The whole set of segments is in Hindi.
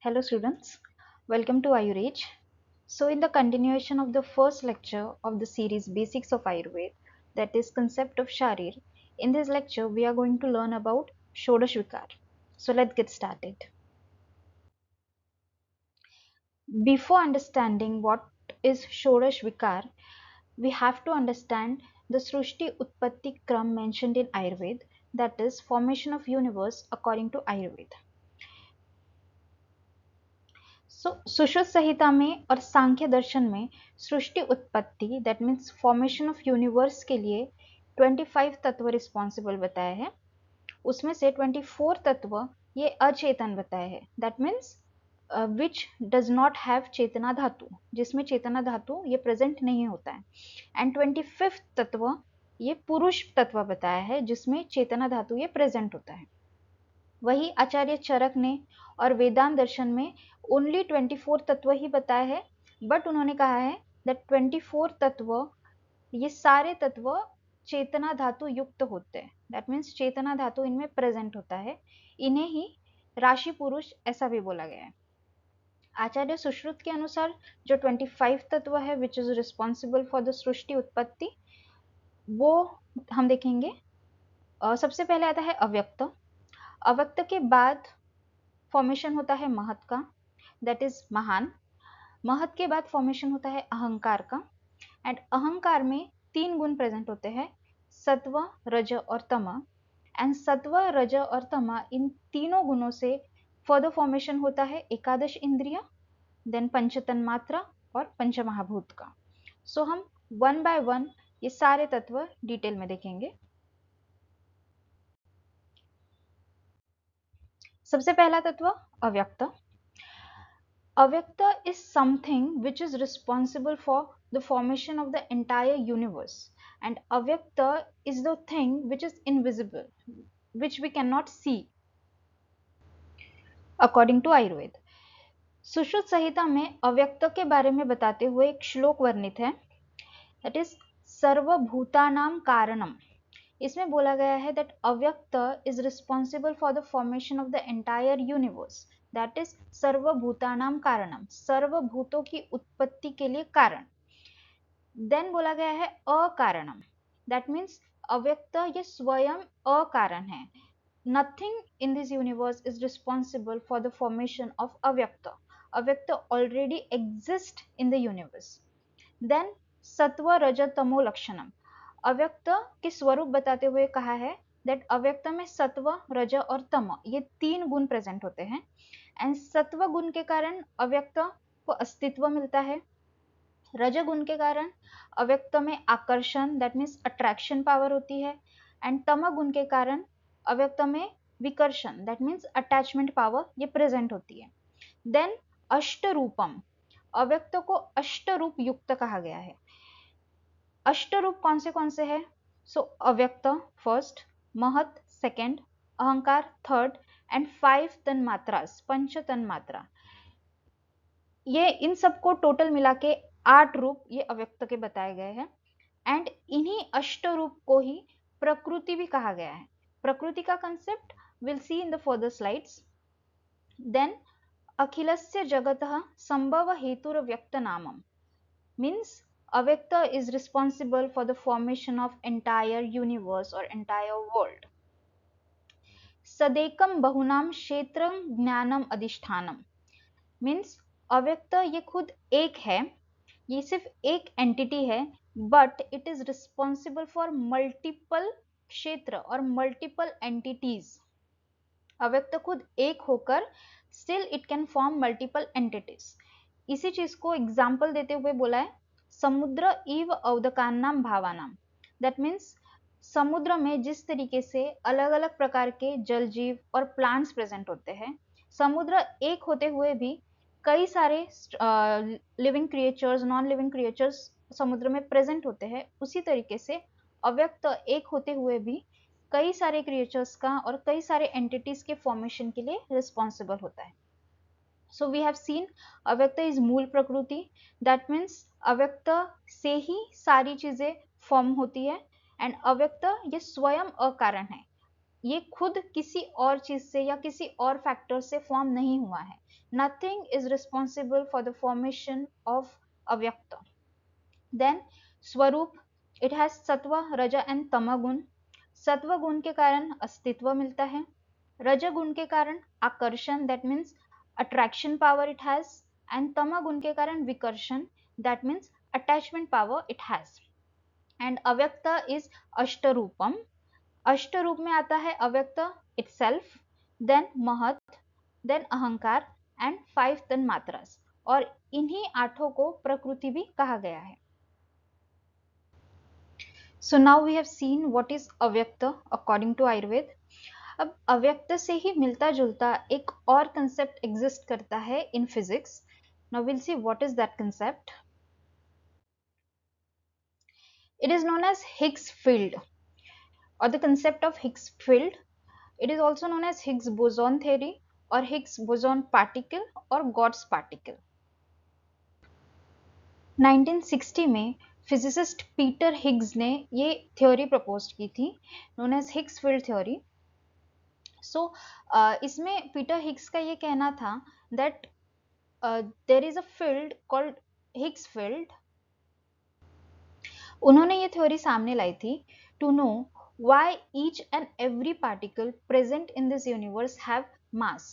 Hello students, welcome to Ayurveda. So in the continuation of the first lecture of the series Basics of Ayurveda, that is concept of Sharir, in this lecture we are going to learn about Shodash Vikar. So let's get started. Before understanding what is Shodash Vikar, we have to understand the Srushti Utpatti Kram mentioned in Ayurveda, that is formation of universe according to Ayurveda. Sushruta संहिता में और सांख्य दर्शन में सृष्टि उत्पत्ति that means formation of universe के लिए 25 तत्व रिस्पॉन्सिबल बताया है। उसमें से 24 तत्व ये अचेतन बताए हैं, that means which does not have चेतना धातु, जिसमें चेतना धातु ये प्रेजेंट नहीं होता है। एंड 25th तत्व ये पुरुष तत्व बताया है, जिसमें चेतना धातु ये प्रेजेंट होता है। वही आचार्य चरक ने और वेदांत दर्शन में ओनली 24 तत्व ही बताए हैं, बट उन्होंने कहा है दैट 24 तत्व ये सारे तत्व चेतना धातु युक्त होते हैं, दैट मीन्स चेतना धातु इनमें प्रेजेंट होता है। इन्हें ही राशि पुरुष ऐसा भी बोला गया है। आचार्य सुश्रुत के अनुसार जो 25 तत्व है which is responsible for the सृष्टि उत्पत्ति, वो हम देखेंगे। सबसे पहले आता है अव्यक्त। अव्यक्त के बाद फॉर्मेशन होता है महत का, दैट इज महान। महत के बाद फॉर्मेशन होता है अहंकार का, एंड अहंकार में 3 गुण प्रेजेंट होते हैं, सत्व, रज और तम। एंड सत्व, रज और तम, इन तीनों गुणों से फर्दर फॉर्मेशन होता है एकादश इंद्रिय, देन पंचतन मात्रा और पंचमहाभूत का। सो हम वन बाय वन ये सारे तत्व डिटेल में देखेंगे। सबसे पहला तत्व अव्यक्त। Avyakta is something which is responsible for the formation of the entire universe, and Avyakta is the thing which is invisible, which we cannot see according to Ayurveda. Sushruta संहिता में अव्यक्त के बारे में बताते हुए एक श्लोक वर्णित है, दैट इज सर्वभूतानां कारणम। इसमें बोला गया है दैट अव्यक्त is responsible for the formation of the entire universe, that is सर्वभूतानां कारणम, सर्वभूतों की उत्पत्ति के लिए कारण। देन बोला गया है अकारणम, दैट मीन्स अव्यक्त ये स्वयं अकारण है। Nothing in this universe is responsible for the formation of avyakta. Avyakta already exist in the universe. Then sattva, raja, तमो लक्षणम। अव्यक्त के स्वरूप बताते हुए कहा है दैट अव्यक्त में सत्व, रज और तम ये 3 गुण प्रेजेंट होते हैं, एंड सत्व गुण के कारण अव्यक्त को अस्तित्व मिलता है। रज गुण के कारण अव्यक्त में आकर्षण दैट मीन्स अट्रैक्शन पावर होती है, एंड तम गुण के कारण अव्यक्त में विकर्षण दैट मीन्स अटैचमेंट पावर ये प्रेजेंट होती है। देन अष्ट रूपम, अव्यक्त को अष्ट रूप युक्त कहा गया है। अष्ट रूप कौन से है? सो अव्यक्त फर्स्ट, महत सेकेंड, अहंकार थर्ड, एंड 5 तन मात्रास, पंच तन मात्रा। ये इन सबको टोटल मिला के 8 रूप ये अव्यक्त के बताए गए हैं, एंड इन्हीं अष्ट रूप को ही प्रकृति भी कहा गया है। प्रकृति का concept will see in the further slides. Then अखिलस्य जगतः संभव हेतुर व्यक्त नामम, मीन्स Avyakta is responsible for the formation of entire universe or entire world. Sadekam bahunam kshetram ज्ञानम अधिष्ठानम, मीन्स अव्यक्त ये खुद एक है, ये सिर्फ एक एंटिटी है, but it is responsible for multiple क्षेत्र और मल्टीपल एंटिटीज। अव्यक्त खुद एक होकर still it can form multiple entities. इसी चीज को एग्जाम्पल देते हुए बोला है समुद्र इव अवदकानाम भावानाम, दैट मीन्स समुद्र में जिस तरीके से अलग अलग प्रकार के जल जीव और प्लांट्स प्रेजेंट होते हैं, समुद्र एक होते हुए भी कई सारे living creatures, non living creatures समुद्र में प्रेजेंट होते हैं, उसी तरीके से अव्यक्त एक होते हुए भी कई सारे क्रिएचर्स का और कई सारे एंटिटीज के फॉर्मेशन के लिए रिस्पॉन्सिबल होता है। सो वी हैव सीन अव्यक्त इज मूल प्रकृति, दैट मीन्स अव्यक्त से ही सारी चीजें फॉर्म होती है, एंड अव्यक्त ये स्वयं अकारण है। ये खुद किसी और चीज से या किसी और फैक्टर से फॉर्म नहीं हुआ है. Nothing is responsible for the formation of अव्यक्त. देन स्वरूप, इट हैज सत्व, रज एंड तमगुण. सत्व गुण के कारण अस्तित्व मिलता है. रज गुण के कारण आकर्षण, that means attraction power it has. And तम गुण के कारण विकर्षण, that means attachment power it has. And avyakta is ashtarupam. अष्टरूप में आता है अव्यक्त itself, then mahat, then ahankara and 5 तन्मात्रास. और इन्हीं आठों को प्रकृति भी कहा गया है. So now we have seen what is avyakta according to Ayurveda. अब अव्यक्त से ही मिलता जुलता एक और कंसेप्ट एग्जिस्ट करता है in physics. Now will see what is that concept. It is known as Higgs field or the concept of Higgs field. It is also known as Higgs boson theory or Higgs boson particle or God's particle. 1960 में फिजिसिस्ट पीटर हिग्स ने ये थ्योरी प्रपोज की थी, known as Higgs field theory. So इसमें पीटर हिग्स का ये कहना था that there is a field called Higgs field. उन्होंने ये थ्योरी सामने लाई थी to know why each and every particle present in this universe have mass.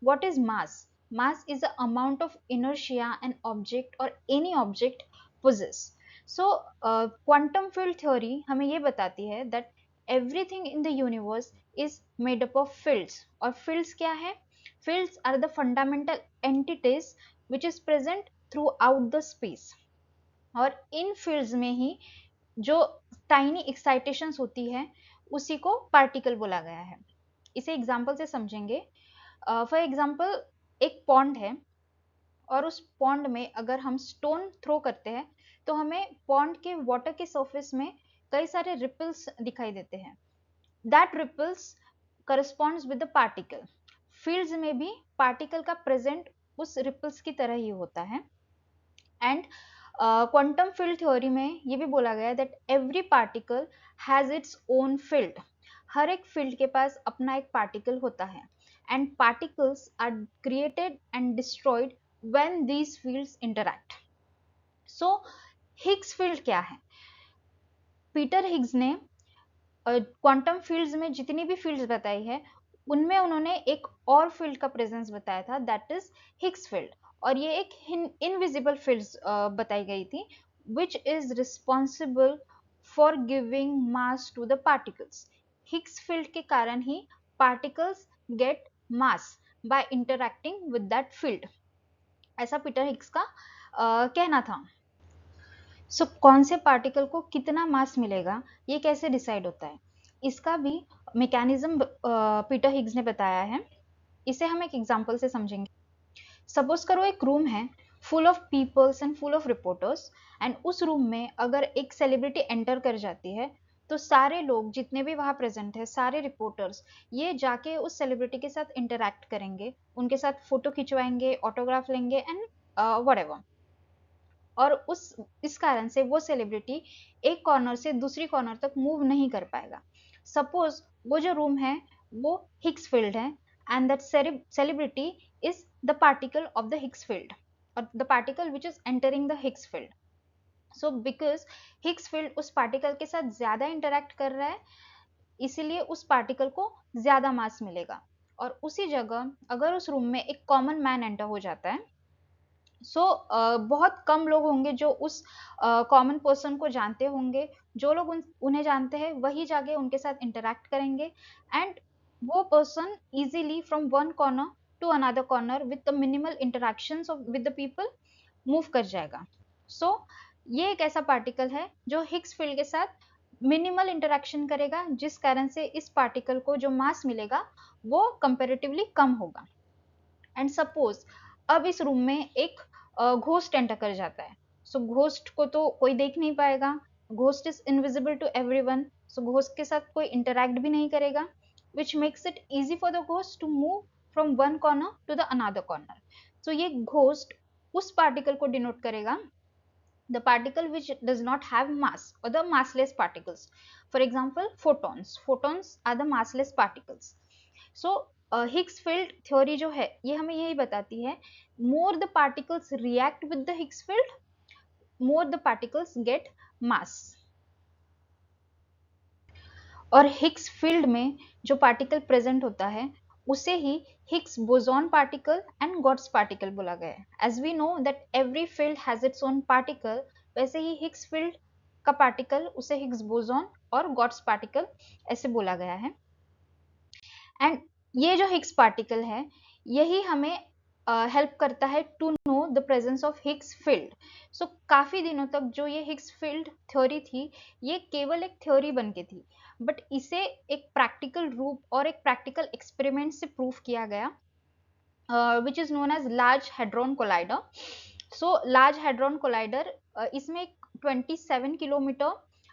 What is mass? Mass is the amount of inertia an object or any object possess. So quantum field theory हमें ये बताती है that everything in the universe is made up of fields. और fields क्या है? Fields are the fundamental entities which is present throughout the space. और इन fields में ही जो टाइनी एक्साइटेशंस होती है उसी को पार्टिकल बोला गया है. इसे एग्जांपल से समझेंगे. फॉर एग्जांपल एक पॉन्ड है और उस पॉन्ड में अगर हम स्टोन थ्रो करते हैं तो हमें पॉन्ड के वाटर के सरफेस में कई सारे रिपल्स दिखाई देते हैं. That ripples corresponds with the particle. Fields में भी पार्टिकल का प्रेजेंट उस रिपल्स की तरह ही होता है. एंड क्वांटम फील्ड थ्योरी में ये भी बोला गया है that every particle has its own field. हर एक फील्ड के पास अपना एक पार्टिकल होता है. And particles are created and destroyed when these fields interact. So Higgs field क्या है? पीटर हिग्स ने क्वांटम फील्ड्स में जितनी भी फील्ड्स बताई है उनमें उन्होंने एक और फील्ड का प्रेजेंस बताया था, दैट इज हिग्स फील्ड. और ये एक इनविजिबल फील्ड्स बताई गई थी which is responsible for giving mass to the particles. Higgs field के कारण ही particles get mass by interacting with that field. ऐसा पीटर हिग्स का कहना था. सो कौन से पार्टिकल को कितना मास मिलेगा ये कैसे डिसाइड होता है, इसका भी मैकेनिज्म पीटर हिग्स ने बताया है. इसे हम एक एग्जांपल से समझेंगे. सपोज करो एक रूम है full of peoples and full of reporters. And उस रूम में अगर एक सेलिब्रिटी एंटर कर जाती है तो सारे लोग जितने भी वहाँ प्रेजेंट है, सारे रिपोर्टर्स ये जाके उस सेलिब्रिटी के साथ इंटरैक्ट करेंगे, उनके साथ फोटो खिंचवाएंगे, ऑटोग्राफ लेंगे एंड व्हाटएवर. और इस कारण से वो सेलिब्रिटी एक कॉर्नर से दूसरी कॉर्नर तक मूव नहीं कर पाएगा. सपोज वो जो रूम है वो हिग्स फील्ड है and that celebrity is the particle of the Higgs field or the particle which is entering the Higgs field. So because Higgs field उस particle के साथ ज्यादा interact कर रहा है इसीलिए उस particle को ज्यादा मास मिलेगा. और उसी जगह अगर उस रूम में एक कॉमन मैन एंटर हो जाता है बहुत कम लोग होंगे जो उस कॉमन पर्सन को जानते होंगे. जो लोग उन्हें जानते हैं वही जाके उनके साथ इंटरैक्ट करेंगे एंड वो person easily from one corner to another corner with the minimal interactions with the people move कर जाएगा. सो ये एक ऐसा पार्टिकल है जो हिग्स फील्ड के साथ मिनिमल इंटरैक्शन करेगा जिस कारण से इस पार्टिकल को जो मास मिलेगा वो कंपैरेटिवली कम होगा. एंड सपोज अब इस रूम में एक घोस्ट एंटर कर जाता है. सो घोस्ट को तो कोई देख नहीं पाएगा, ghost is invisible to everyone. So ghost के साथ कोई इंटरैक्ट भी नहीं करेगा which makes it easy for the ghost to move from one corner to the another corner. So ये ghost उस पार्टिकल को डिनोट करेगा the particle which does not have mass, or the massless particles. For example, photons. Photons are the massless particles. So Higgs field theory जो है ये हमें यही बताती है, more the particles react with the Higgs field, more the particles get mass. और हिग्स फील्ड में जो पार्टिकल प्रेजेंट होता है उसे ही Higgs boson particle and God's particle बोला गया है. As we know that every field has its own particle, वैसे ही हिग्स फील्ड का पार्टिकल उसे हिग्स बोसॉन और गॉड्स पार्टिकल ऐसे बोला गया है. एंड ये जो हिग्स पार्टिकल है यही हमें हेल्प करता है to know the presence of Higgs field. So काफ़ी दिनों तक जो ये हिग्स फील्ड थ्योरी थी ये केवल एक थ्योरी बन के थी, बट इसे एक प्रैक्टिकल रूप और एक प्रैक्टिकल एक्सपेरिमेंट से प्रूव किया गया, which is known as large hadron collider. So large hadron collider, इसमें एक 27 किलोमीटर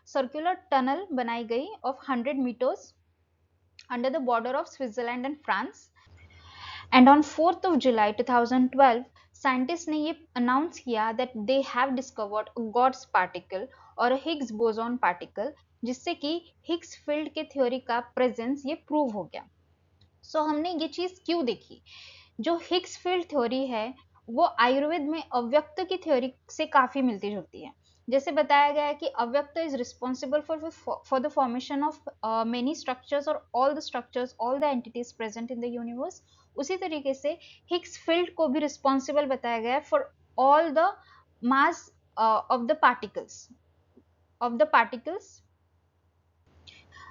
सर्कुलर टनल बनाई गई of 100 metres under the border of Switzerland and France. And on 4th of July 2012, scientists ने ये announce किया that they have discovered a God's particle और a Higgs boson particle, जिससे कि Higgs field के थ्योरी का प्रेजेंस ये प्रूव हो गया. सो हमने ये चीज क्यों देखी, जो हिग्स फील्ड थ्योरी है वो आयुर्वेद में अव्यक्त की थ्योरी से काफी मिलती जुलती है. जैसे बताया गया है कि अव्यक्त is responsible for the formation of many structures और all the structures, all the entities present in the universe. उसी तरीके से हिग्स फील्ड को भी रिस्पॉन्सिबल बताया गया है for all the mass of the particles.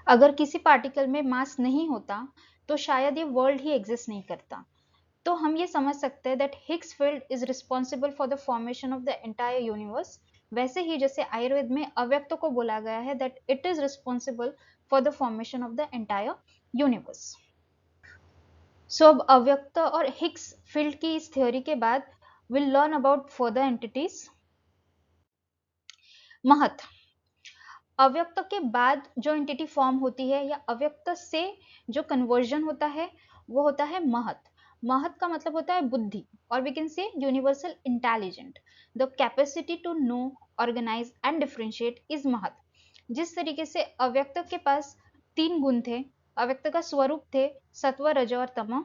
अगर किसी पार्टिकल में मास नहीं होता तो शायद ये वर्ल्ड ही एग्जिस्ट नहीं करता. तो हम ये समझ सकते हैं that Higgs field is responsible for the formation of the entire universe. वैसे ही जैसे आयुर्वेद में अव्यक्त को बोला गया है that it is responsible for the formation of the entire universe. So अब अव्यक्त और हिग्स फील्ड की इस थ्योरी के बाद will learn about further entities. महत. अव्यक्त के बाद जो एंटिटी फॉर्म होती है या अव्यक्त से जो कन्वर्जन होता है वो होता है महत. महत का मतलब होता है बुद्धि, और we can say universal intelligent. The capacity to know, organise and differentiate is mahat. जिस तरीके से अव्यक्त के पास 3 गुण थे, अव्यक्त का स्वरूप थे सत्व, रज और तम,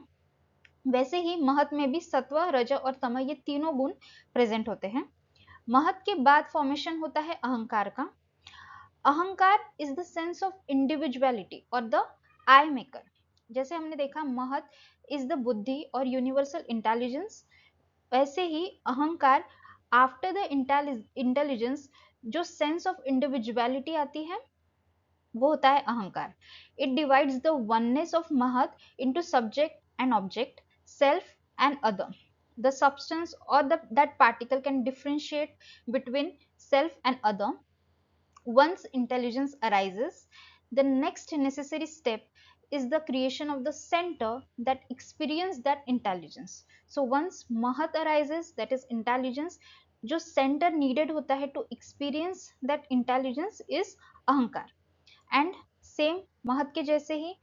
वैसे ही महत में भी सत्व, रज और तम ये तीनों गुण प्रेजेंट होते हैं. महत के बाद फॉर्मेशन होता है अहंकार का. अहंकार is the sense of individuality और द आई मेकर. जैसे हमने देखा महत इज द बुद्धि और यूनिवर्सल इंटेलिजेंस, वैसे ही अहंकार आफ्टर द इंटेलिजेंस जो सेंस ऑफ इंडिविजुअलिटी आती है वो होता है अहंकार. It divides the oneness of महत into subject and object, self and other. The substance और that particle can differentiate between self and other. Once intelligence arises, the next necessary step is the creation of the center that experience that intelligence. So once mahat arises, that is intelligence, जो center needed होता है to experience that intelligence is अहंकार. and same महत के जैसे ही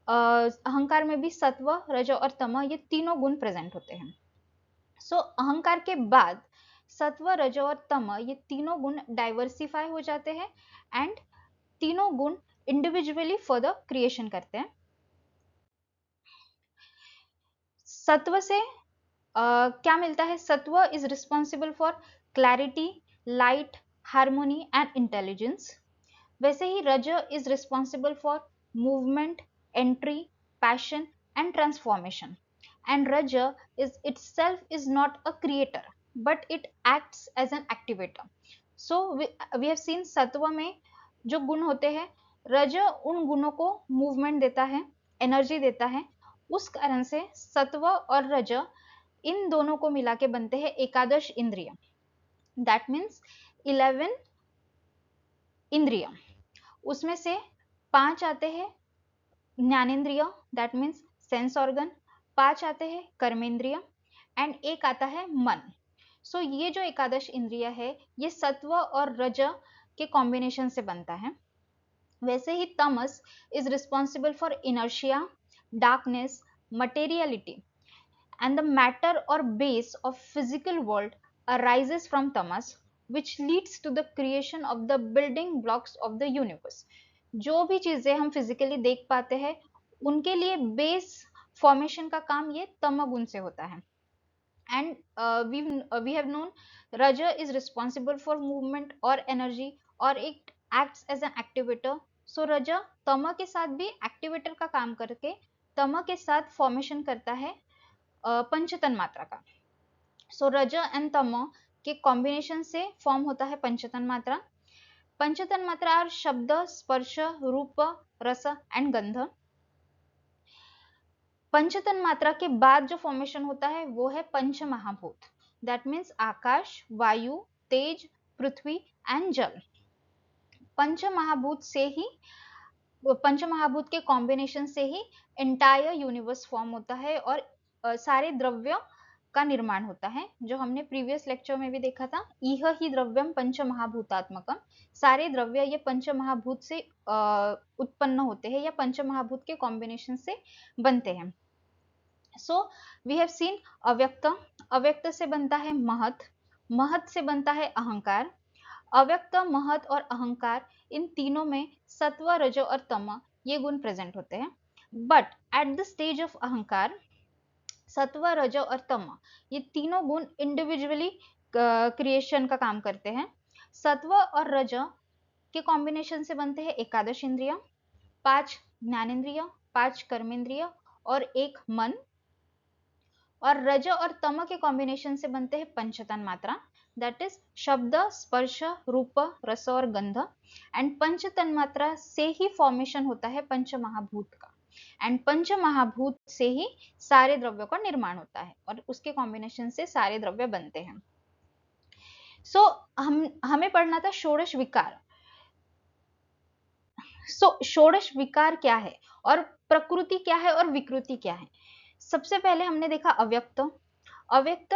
अहंकार में भी सत्व, रज और तम ये तीनों गुण प्रेजेंट होते हैं. सो अहंकार के बाद सत्व, रज और तम ये तीनों गुण डाइवर्सिफाई हो जाते हैं एंड तीनों गुण इंडिविजुअली फर्दर क्रिएशन करते हैं. सत्व से क्या मिलता है? सत्व is responsible for clarity, light, harmony and intelligence. वैसे ही रज is responsible for movement, entry, passion and transformation. And Raja is itself is not a creator, but it acts as an activator. So we have seen सत्व में जो गुण होते हैं, रज उन गुणों को मूवमेंट देता है, एनर्जी देता है. उस कारण से सत्व और रज इन दोनों को मिला के बनते हैं एकादश इंद्रिय. दैट मीन्स 11 इंद्रिय. उसमें से 5 आते हैं ज्ञानेन्द्रिय, दैट मीन्स सेंस ऑर्गन, 5 आते हैं कर्मेंद्रिय एंड 1 आता है मन. सो ये जो एकादश इंद्रिय है ये सत्व और रज के कॉम्बिनेशन से बनता है. वैसे ही तमस is responsible for inertia, darkness, materiality and the matter और base of physical world arises from तमस, which leads to the creation of the building blocks of the universe. जो भी चीजें हम फिजिकली देख पाते हैं उनके लिए बेस फॉर्मेशन का काम ये तमोगुण से होता है. And we have known Raja is responsible for movement or energy or it acts as an activator. So Raja तम के साथ भी एक्टिवेटर का काम करके तम के साथ फॉर्मेशन करता है पंचतन मात्रा का. सो रज एंड तम के कॉम्बिनेशन से फॉर्म होता है पंचतन मात्रा. पंचतन मात्रा आर शब्द, स्पर्श, रूप, रस एंड गंध. पंचतन मात्रा के बाद जो फॉर्मेशन होता है वो है पंच महाभूत. दैट मीन्स आकाश, वायु, तेज, पृथ्वी एंड जल. पंच महाभूत से ही, पंच महाभूत के कॉम्बिनेशन से ही एंटायर यूनिवर्स फॉर्म होता है और सारे द्रव्य का निर्माण होता है. जो हमने प्रीवियस लेक्चर में भी देखा था, इह ही द्रव्यम पंच महाभूतात्मकम. सारे द्रव्य ये पंच महाभूत से उत्पन्न होते हैं या पंच महाभूत के कॉम्बिनेशन से बनते हैं. सो वी हैव सीन अव्यक्त. अव्यक्त से बनता है महत, महत से बनता है अहंकार. अव्यक्त, महत और अहंकार इन तीनों में सत्व, रज और तम ये गुण प्रेजेंट होते हैं. But at the stage of अहंकार सत्व, रज और तम ये तीनों गुण इंडिविजुअली क्रिएशन का काम करते हैं. सत्व और रज के कॉम्बिनेशन से बनते हैं एकादश इंद्रिय, 5 ज्ञानेन्द्रिय, 5 कर्मेंद्रिय और 1 मन. और रज और तम के कॉम्बिनेशन से बनते हैं पंचतन मात्रा. दैट इज शब्द, स्पर्श, रूप, रस और गंध. एंड पंचतन मात्रा से ही फॉर्मेशन होता है पंच महाभूत का. एंड पंच महाभूत से ही सारे द्रव्यों का निर्माण होता है और उसके कॉम्बिनेशन से सारे द्रव्य बनते हैं. सो हमें पढ़ना था षोडश विकार. सो षोडश विकार क्या है और प्रकृति क्या है और विकृति क्या है. सबसे पहले हमने देखा अव्यक्त. अव्यक्त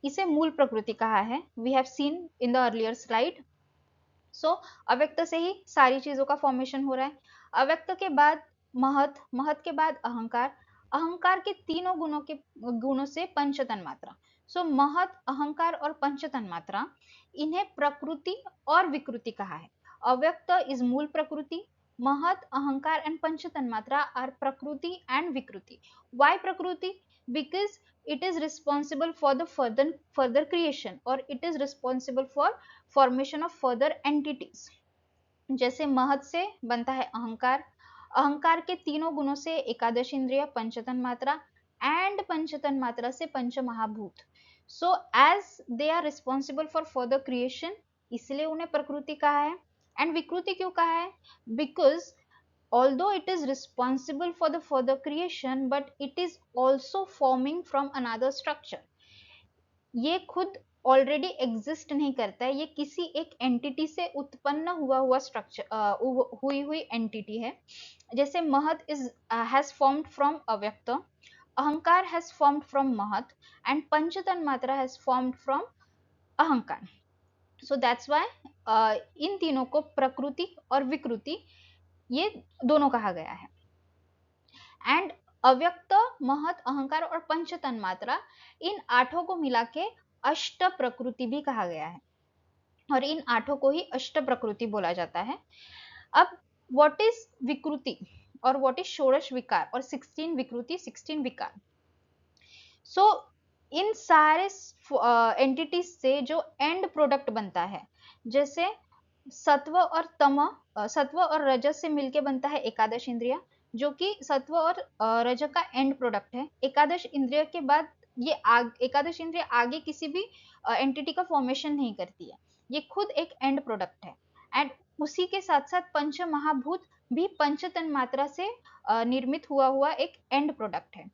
इसे मूल प्रकृति कहा है. We have seen in the earlier slide. So अव्यक्त से ही सारी चीजों का फॉर्मेशन हो रहा है. अव्यक्त के बाद महत, महत के बाद अहंकार, अहंकार के तीनों गुणों से पंचतन मात्रा. सो महत, अहंकार और पंचतन मात्रा इन्हें प्रकृति और विकृति कहा है. अव्यक्त इज मूल प्रकृति, महत, अहंकार and panchatan matra are prakriti and vikriti. Why prakriti? Because it is responsible for the further creation or it is responsible for formation of further entities. जैसे महत से बनता है अहंकार, अहंकार के तीनों गुणों से एकादश इंद्रिय, पंचतन मात्रा एंड पंचतन मात्रा से पंच महाभूत. So as they are responsible for further creation इसलिए उन्हें प्रकृति कहा है. एंड विकृति क्यों कहा है? Because although it is responsible for the further creation but it is also forming from another structure. ये खुद ऑलरेडी एग्जिस्ट नहीं करता है, ये किसी एक एंटिटी से उत्पन्न हुआ स्ट्रक्चर, हुई एंटिटी है. जैसे महत इज हैज फॉर्म्ड फ्रॉम अव्यक्त, अहंकार हैज फॉर्म्ड फ्रॉम महत एंड पंचतन मात्रा हैज फॉर्म्ड फ्रॉम अहंकार. सो दैट्स व्हाई इन तीनों को प्रकृति और विकृति ये दोनों कहा गया है. एंड अव्यक्त, महत, अहंकार और पंचतन मात्रा इन आठों को मिला के अष्ट प्रकृति भी कहा गया है और इन आठों को ही अष्ट प्रकृति बोला जाता है. अब व्हाट इज विकृति और व्हाट इज षोडश विकार और 16 विकृति, 16 विकार. सो इन सारे एंटिटीज से जो एंड प्रोडक्ट बनता है, जैसे सत्व और तम, सत्व और रजस से मिलके बनता है एकादश इंद्रिय, जो कि सत्व और रज का एंड प्रोडक्ट है. एकादश इंद्रिय के बाद ये एकादश इंद्रिय आगे किसी भी एंटिटी का फॉर्मेशन नहीं करती है, ये खुद एक एंड प्रोडक्ट है. एंड उसी के साथ साथ पंच महाभूत भी पंचतन मात्रा से निर्मित हुआ एक एंड प्रोडक्ट है.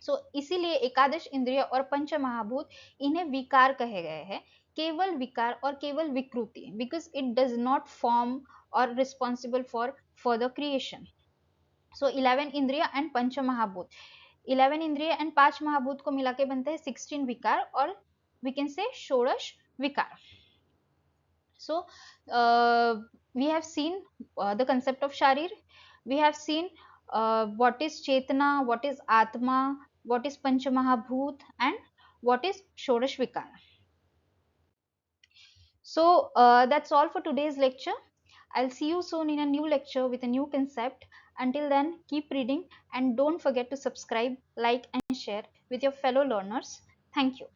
सो इसीलिए एकादश इंद्रिय और पंच महाभूत इन्हें विकार कहे गए हैं, केवल विकार और केवल विकृति, because it does not form और रिस्पॉन्सिबल फॉर फर्दर क्रिएशन. सो 11 इंद्रिय एंड पंच महाभूत, 11 इंद्रिय एंड 5 महाभूत को मिला के बनते हैं 16 विकार और वी कैन से षोडश विकार. So we have seen the concept of शारीर, we have seen what is chetna, what is atma, what is panch mahabhut and what is shodash vikar. So that's all for today's lecture. I'll see you soon in a new lecture with a new concept. Until then, keep reading and don't forget to subscribe, like, and share with your fellow learners. Thank you.